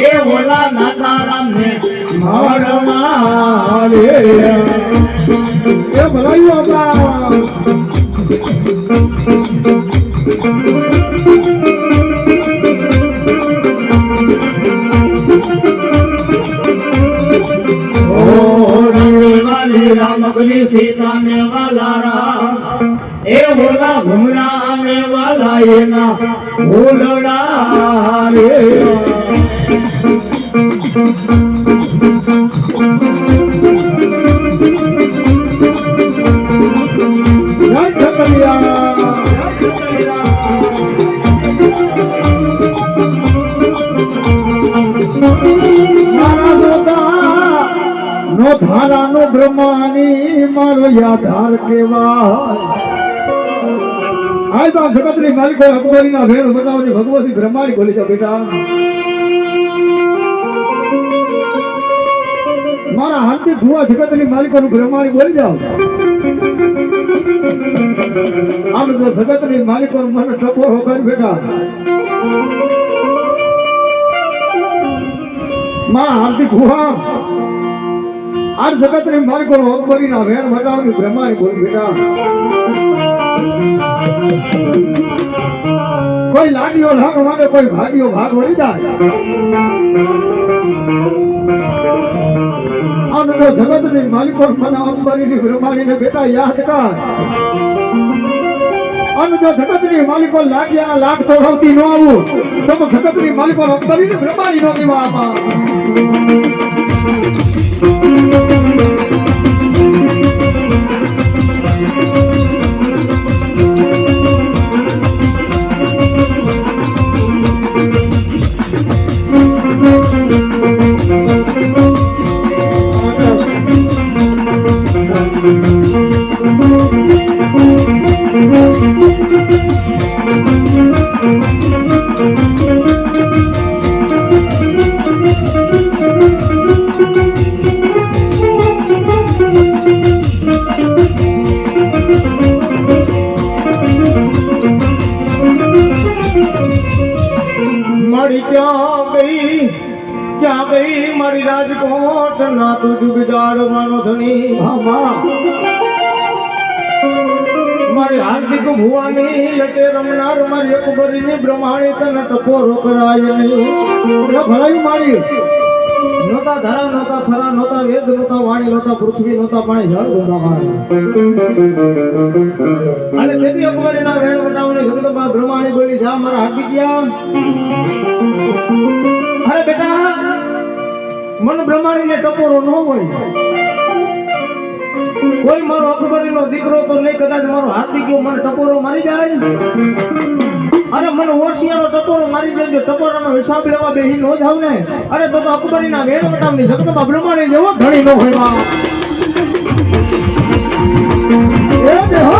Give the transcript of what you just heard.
એ ઓલા નાતારામ ને મળમાં એ ભલાયું આપણા रामगनी सीता ने वाला राम ए बोला घुमरा ने वाला ये ना भूलड़ा रे नो धारा नो ब्रह्मानी मारो याधार केवा आज तो जगत री मालिक अकबरी ना भेड़ बताओ भगवती ब्रह्मानी बोली जा बेटा मारा हाथी धुआ जगत री मालिक ब्रह्मानी बोली जाओ हम तो जगत री मालिक मन टपोर होकर बेटा मारा हाथी धुआ आज जगत ने मारी को अकबरी ना भेड़ बताओ कि ब्रह्मा ने बोली बेटा कोई लाडियो लाग मारे कोई भागियो भाग वही जाए अब तो जगत ने मालिक को मना अकबरी ने ब्रह्मा ने बेटा याद कर अब जो जगत ने मालिक को लाग या लाग तोड़ती न आऊ तो जगत ने मालिक को अकबरी ने ब्रह्मा ने नो देवा आपा क्या गई मारी राजकोट ना तुझ बिगाड़वानो धनी मारी हार्दिक भुवानी लटे रमनार मारी अकबरी ने ब्रह्माणी तने टपोरो कराय नहीं भलाई मारी नोता धरा नोता थरा नोता वेद नोता वाणी नोता पृथ्वी नोता पाणी जल नोता मारी અને તેથી અકબરીના વેણ વટાવની જગદંબા બ્રહ્માણી બોલી જા મારા હાથી ગયા અરે બેટા मन ब्रह्माणी ने टपोरो न होय कोई मारो अकबरी नो दीकरो तो नहीं कदाच मारो हाथी गयो मन टपोरो मारी जाय अरे मन होशियारो टपोरो मारी जाय जो टपोरा नो हिसाब लेवा बेही नो जाव ने अरे तो अकबरी ना वेण वटावनी जगदंबा ब्रह्माणी जेવો धणी नो होय बा ए देहो